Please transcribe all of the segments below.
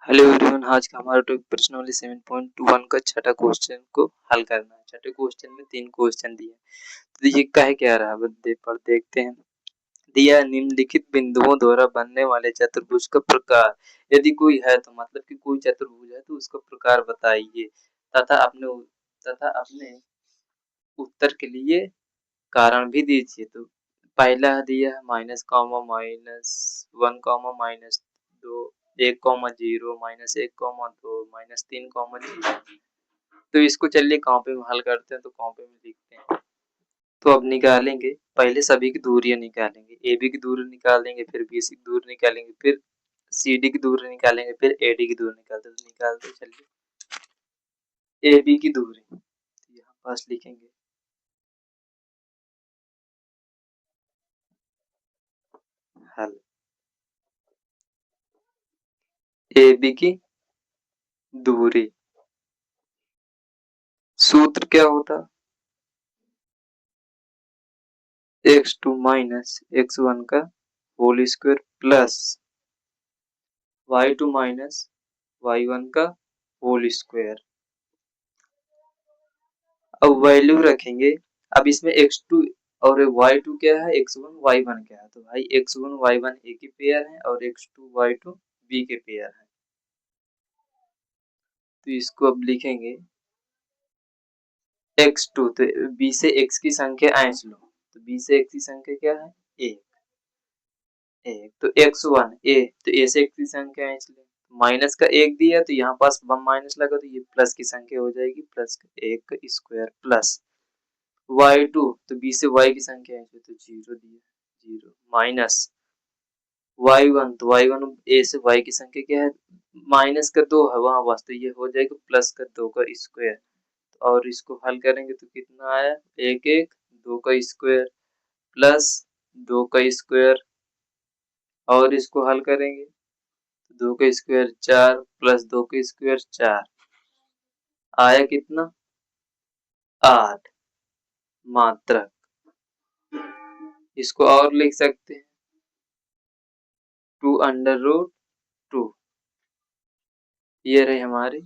Hello everyone, आज का हमारा टॉपिक प्रश्न वाली 7.1 का छठा क्वेश्चन को हल करना है। छठे क्वेश्चन में 3 क्वेश्चन दिए, तो ये कह क्या रहा है पर देखते हैं। दिया निम्नलिखित बिंदुओं द्वारा बनने वाले चतुर्भुज का प्रकार यदि कोई है, तो मतलब कि कोई चतुर्भुज है तो उसका प्रकार बताइए तथा अपने उत्तर के लिए कारण भी दीजिए। तो पहला दिया है minus comma minus 1 comma minus 2 1 comma 0 minus 1 comma 2 minus 3 comma 0। तो इसको चलिए कॉपी में हल करते हैं, तो कॉपी में लिखते हैं। तो अब निकालेंगे, पहले सभी की दूरियां निकालेंगे। ए बी की दूरी निकाल देंगे, फिर बी सी की दूरी निकालेंगे, फिर सी डी की दूरी निकालेंगे, फिर ए डी की दूरी निकालते चलिए। ए बी की दूरी यहाँ पास लिखेंगे हल। ए बी की दूरी सूत्र क्या होता, x2 माइनस x1 का whole square plus y2 minus y1 का होल स्क्वायर। अब वैल्यू रखेंगे। अब इसमें x2 और y2 क्या है, x1 y1 क्या है। तो भाई x1 y1 a के पेयर है और x2 y2 b के पेयर है। तो इसको अब लिखेंगे x2, तो b से x की संख्या ऐंच लो, तो b से x की संख्या क्या है, एक। तो x1 a, तो a से x की संख्या ऐंच लो, माइनस का एक दिया तो यहाँ पास माइनस लगा, तो ये प्लस की संख्या हो जाएगी, प्लस एक का स्क्वायर प्लस y2, तो b से y की संख्या ऐंच लो, तो 0 दिया, 0 माइनस y1, तो y1 a से y की संख्या क्या है, माइनस का 2 है वहां पास, तो ये हो जाएगा प्लस का 2 का स्क्वायर। और इसको हल करेंगे तो कितना आया, एक एक 2 का स्क्वायर प्लस 2 का स्क्वायर, और इसको हल करेंगे तो 2 का स्क्वायर 4 प्लस 2 का स्क्वायर 4, आया कितना 8 मात्रक। इसको और लिख सकते हैं 2 अंडर रूट 2। ये रही हमारी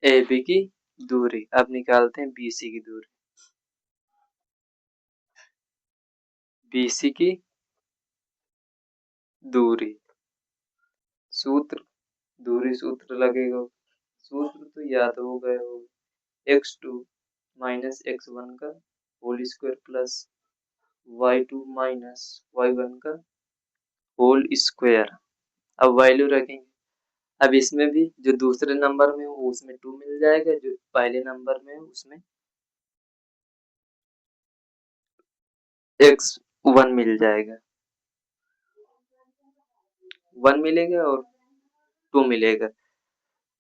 ए बी की दूरी। अब निकालते हैं बी सी की दूरी। बी सी की दूरी सूत्र, दूरी सूत्र लगेगा, सूत्र तो याद हो गए हो, x2 माइनस x1 का whole square plus y2 minus y1 का होल स्क्वायर। अब वैल्यू रखेंगे। अब इसमें भी जो दूसरे नंबर में हो उसमें 2 मिल जाएगा, जो पहले नंबर में हो उसमें x1 मिल जाएगा, 1 मिलेगा और 2 मिलेगा।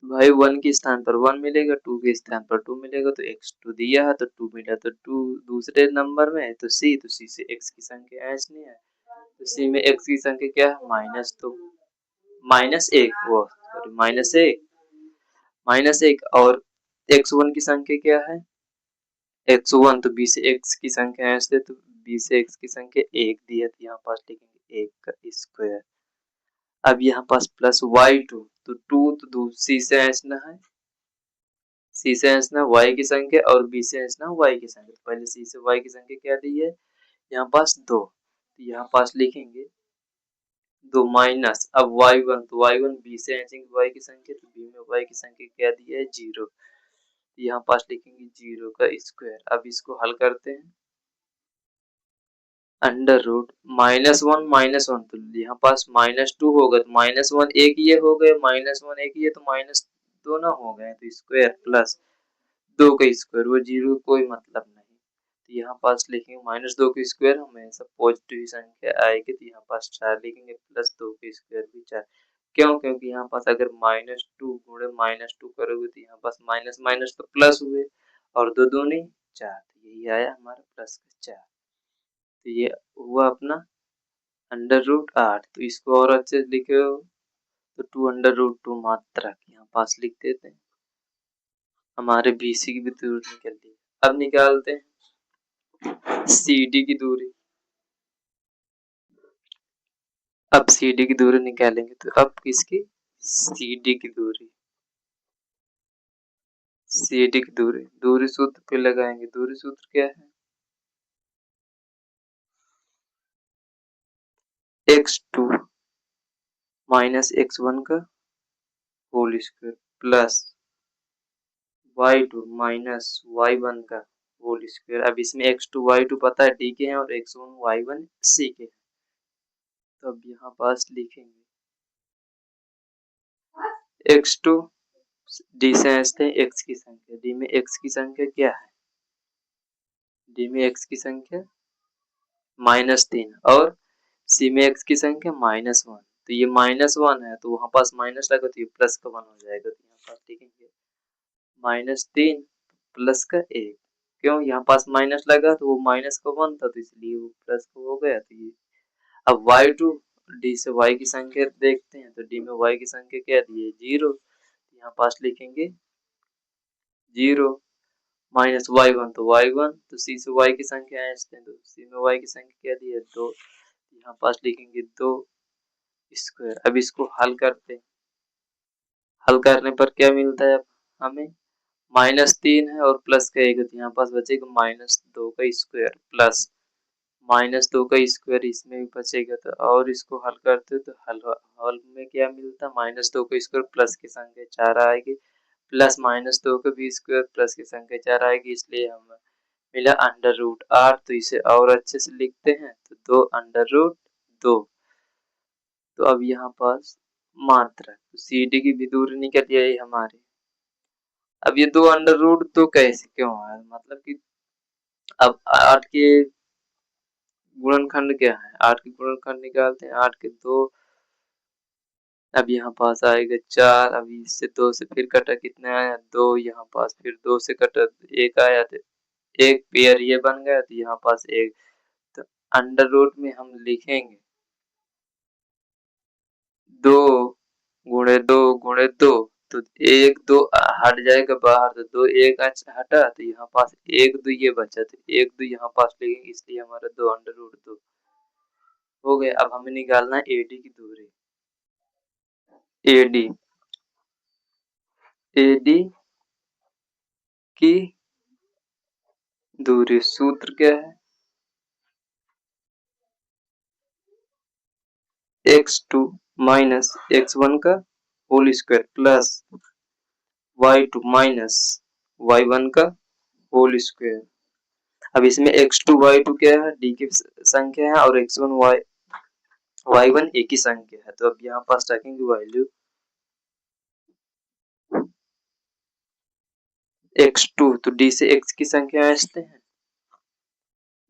भाई 1 के स्थान पर 1 मिलेगा, 2 के स्थान पर 2 मिलेगा, तो x2 दिया है तो 2 मिला, तो 2 दूसरे नंबर में है तो c से x की संख्या ऐच नहीं है, तो c में x की संख्या क्या है, माइनस 2 माइनस 1, वो सॉरी माइनस 1 और x1 की संख्या क्या है, x1, तो b से x की संख्या ऐसे, तो b से x की संख्या 1 दिया, तो यहाँ पास लिखेंगे 1 का स्क्वायर। अब यहाँ पास प्लस y2, तो 2 तो c से ऐसना है, c से ऐसना y की संख्या और b से ऐसना y की संख्या। तो पहले c से y की संख्या क्या दी है, यहाँ पास 2, तो यहाँ पास लिखेंगे 2 माइनस, अब y1, तो y1 b से ऐचेंगे y की संख्या, तो b में y की संख्या क्या दी है 0, यहाँ पास लिखेंगे 0 का स्क्वायर। अब इसको हल करते हैं, अंडर रूट -1 तो यहाँ पास -2 होगा, तो -1 एक ये हो गए, -1 एक ये, तो माइनस दोनों हो गए, तो स्क्वायर प्लस 2 का स्क्वायर, वो 0 कोई मतलब नहीं, तो यहाँ पास लिखेंगे -2 का स्क्वायर, हमेशा पॉजिटिव संख्या आएगी, तो यहाँ पास 4 लिखेंगे प्लस 2 का स्क्वायर भी 4। क्यों, क्योंकि यहाँ पास अगर -2 गुणे -2 करोगे तो यहाँ पास माइनस माइनस तो प्लस हुए, और 2 दूनी 4, तो यही आया हमारा प्लस का 4। तो ये हुआ अपना अंडर रूट 8। तो इसको और अच्छे से लिखे हो तो 2 अंडर रूट 2 मात्रक यहाँ पास लिख देते हैं। हमारे BC की भी दूरी निकल ली। अब निकालते हैं CD की दूरी। अब CD की दूरी निकालेंगे, तो अब किसकी, सी डी की दूरी, सी डी की दूरी, दूरी सूत्र पे लगाएंगे। दूरी सूत्र क्या है? x2 माइनस x1 का whole square plus y2 minus y1 का होल स्क्वायर। अब इसमें x2 y2 पता है डी के हैं और x1 y1 सी के हैं, तो अब यहाँ पास लिखेंगे x2 डी से ऐसे x की संख्या, डी में x की संख्या क्या है? डी में x की संख्या -3 और सी में x की संख्या -1, तो ये -1 है तो वहां पास माइनस लगा तो ये प्लस का 1 हो जाएगा, तो यहाँ पास लिखेंगे -3 प्लस का 1। क्यों? यहाँ पास माइनस लगा तो वो माइनस का 1 था तो इसलिए वो प्लस का हो गया। तो ये अब y2 डी से y की संख्या देखते हैं, तो डी में y की संख्या क्या दी है? 0, यहाँ पास लिखेंगे 0 माइनस y1 तो y1, तो c से y की संख्या ऐसे तो c में y की संख्या क्या दी है? 2, यहाँ पास लिखेंगे 2 स्क्वायर। अब इसको हल करते हैं, हल करने पर क्या मिलता है? अब हमें -3 है और प्लस का 1 है तो यहाँ पास बचेगा -2 का स्क्वायर प्लस -2 का स्क्वायर, इसमें भी बचेगा। तो और इसको हल करते तो हल में क्या मिलता? -2 का स्क्वायर प्लस की संख्या 4 आएगी प्लस -2 का भी स्क्वायर प्लस की संख्या 4 आएगी, इसलिए हमें मिला √8। तो इसे और अच्छे से लिखते हैं तो 2√2। तो अब यहाँ पास मात्रा तो सी डी की भी दूरी निकल आई हमारी। अब ये 2√2 कैसे क्यों है? मतलब कि अब 8 के गुणनखंड क्या है? 8 के गुणनखंड निकालते हैं, 8 के 2, अब यहाँ पास आएगा 4। अभी इससे 2 से फिर कटा कितना आया? 2, यहाँ पास फिर 2 से कटा 1 आया, तो एक पेयर ये बन गया, तो यहाँ पास 1। तो अंडर रूट में हम लिखेंगे 2 गुणे 2 गुणे 2, तो 1 2 हट जाएगा बाहर, तो 2 1 हटा, तो यहाँ पास 1 2 ये बचा, तो 1 2 यहाँ पास लिखेंगे, इसलिए हमारा 2√2 हो गया। अब हमें निकालना है एडी की दूरी। एडी एडी की दूरी सूत्र क्या है? x2 माइनस x1 का whole square plus y2 minus y1 का होल स्क्वायर। अब इसमें x2 y2 क्या है? डी की संख्या है और x1 y1 एक ही संख्या है, तो अब यहाँ पास रखेंगे वैल्यू x2, तो डी से x की संख्या ऐसे हैं,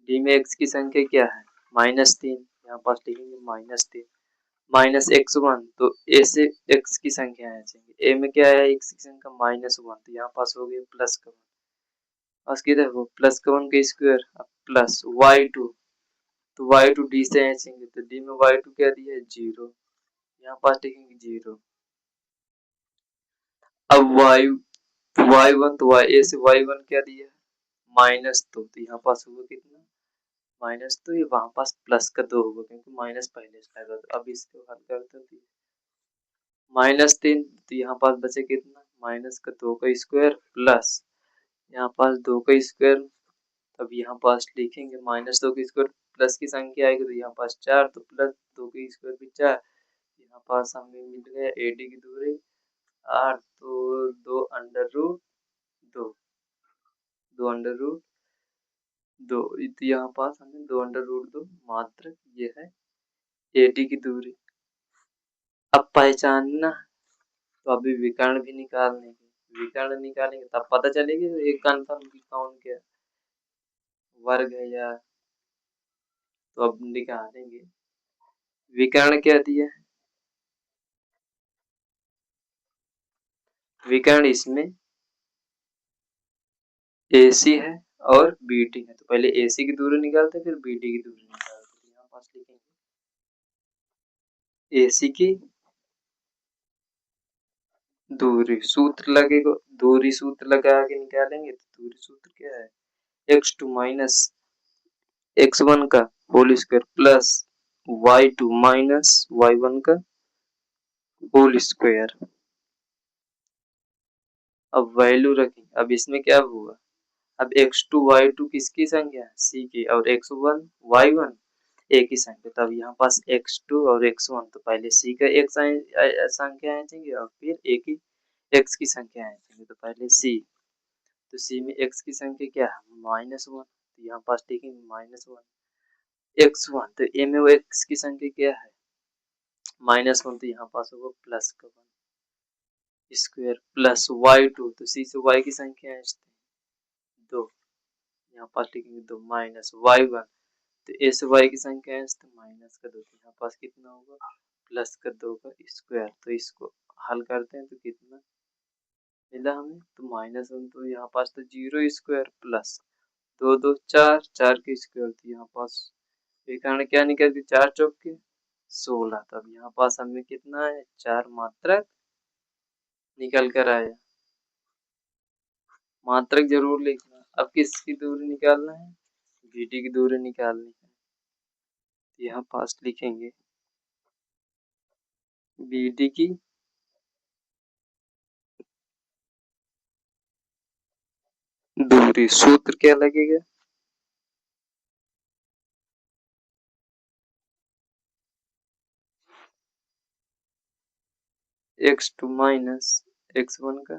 डी में x की संख्या क्या है? -3, यहाँ पास लिखेंगे -3 माइनस x1, तो a से x की संख्या है, a में क्या है? x की संख्या -1, तो यहाँ पास हो गया प्लस का 1, बस किधर वो प्लस का 1 का स्क्वायर, अब प्लस y2, तो y2 डी से ऐसेंगे, तो डी में y2 क्या दिया है? 0, यहाँ पास लिखेंगे 0। अब y1 तो a से y1 क्या दिया है? -2, तो यहाँ पास होगा कितना? -2, ये वहां पास प्लस का 2 होगा क्योंकि माइनस पहले से लगा। तो अब इसको हल करते हैं, -3, तो यहाँ पास बचे कितना? माइनस का 2 का स्क्वायर प्लस यहाँ पास 2 का स्क्वायर, अब यहाँ पास लिखेंगे -2 का स्क्वायर प्लस की संख्या आएगी, तो यहाँ पास 4, तो प्लस 2 का स्क्वायर भी 4, यहाँ पास हमें मिल गया एडी की दूरी 8, तो 2√2, 2√2, तो यहाँ पास हमें 2√2 मात्र ये है एडी की दूरी। अब पहचानना, तो अभी विकर्ण भी निकालने की, विकर्ण निकालेंगे तब पता चलेगी एक कन्फर्म की कौन क्या वर्ग है या, तो अब निकालेंगे। विकर्ण क्या दिया है? विकर्ण इसमें AC है और BD है, तो पहले AC की दूरी निकालते फिर BD की दूरी निकालते। यहाँ पास लिखेंगे AC की दूरी, सूत्र लगेगा, दूरी सूत्र लगा के निकालेंगे, तो दूरी सूत्र क्या है? x2 माइनस x1 का whole square plus y2 minus y1 का होल स्क्वायर। अब वैल्यू रखें। अब इसमें क्या हुआ, अब x2 y2 किसकी संख्या है, c की, और x1 y1 a की संख्या। तब यहाँ पास x2 और x1, तो पहले c का एक संख्या आएंगे और फिर a की x की संख्या आएंगे। तो पहले c, तो c में x की संख्या क्या है, -1, तो यहाँ पास लिखेंगे -1 x1, तो a में वो x की संख्या क्या है, -1, तो यहाँ पास होगा प्लस का 1 स्क्वायर प्लस y2, तो c से y की संख्या है 2, यहाँ पास लिखेंगे 2 माइनस y1, तो a से y की संख्या है तो माइनस का 2, तो यहाँ पास कितना होगा, प्लस का 2 का स्क्वायर। तो इसको हल करते हैं तो कितना मिला हमें, तो -1, तो यहाँ पास तो 0 स्क्वायर प्लस 2 2 4 4 के स्क्वायर, तो यहाँ पास ये कारण क्या निकल गया, 4 चौक के 16। तब यहाँ पास हमें कितना है, 4 मात्रक निकल कर आया। मात्रक जरूर लिखना। अब किसकी दूरी निकालना है, BD की दूरी निकालनी है। यहाँ पास लिखेंगे BD की दूरी, सूत्र क्या लगेगा, x2 माइनस x1 का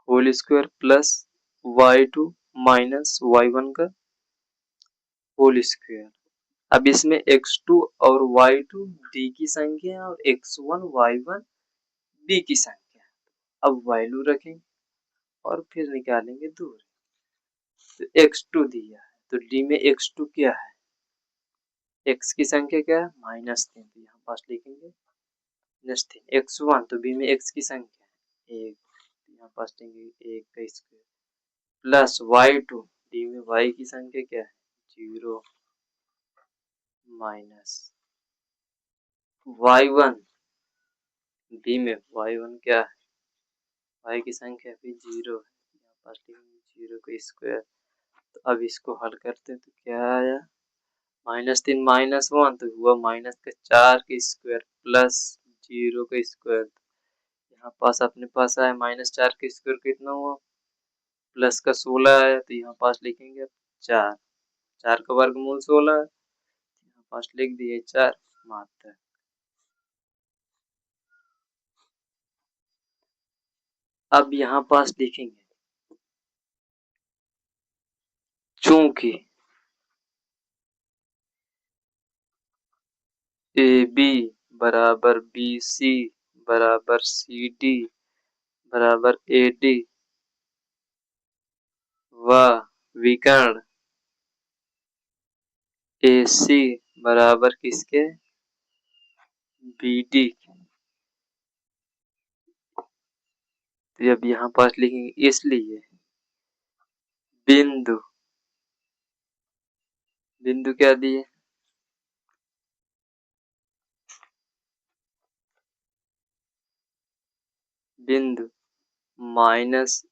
whole square plus y2 minus y1 का होल स्क्वायर। अब इसमें x2 और y2 d की संख्या और x1 y1 b की संख्या। अब वैल्यू रखेंगे और फिर निकालेंगे दूरी। तो x2 दिया है, तो d में x2 क्या है, x की संख्या क्या है, -3, तो यहाँ पास लिखेंगे -3 x1, तो b में x की संख्या है 1, यहाँ पास लेंगे 1 का स्क्वायर प्लस y2, d में y की संख्या क्या है 0 माइनस y1, d में y1 क्या है, y की संख्या भी 0 है, यहाँ पास लिखेंगे 0 का स्क्वायर। तो अब इसको हल करते हैं तो क्या आया, -3 -1, तो हुआ माइनस का 4 का स्क्वायर प्लस 0 का स्क्वायर। यहाँ पास अपने पास आया -4 का स्क्वायर कितना हुआ, प्लस का 16 आया, तो यहाँ पास लिखेंगे 4, 4 का वर्गमूल 16 है, यहाँ पास लिख दिए 4 मात्र। अब यहाँ पास लिखेंगे चूंकि AB बराबर BC बराबर CD बराबर AD व विकर्ण AC बराबर किसके, BD। तो अब यहाँ पास लिखेंगे इसलिए बिंदु, बिंदु क्या दिए, बिंदु -1,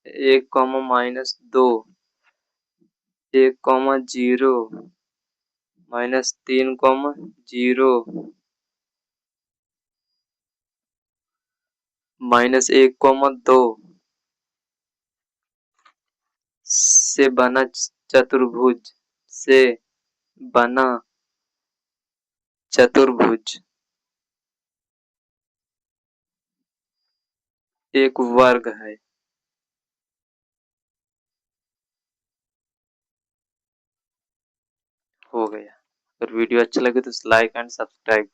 -2, 1, 0, -3, 0, -1, 2 से बना चतुर्भुज, से बना चतुर्भुज एक वर्ग है। हो गया। अगर वीडियो अच्छा लगे तो लाइक एंड सब्सक्राइब।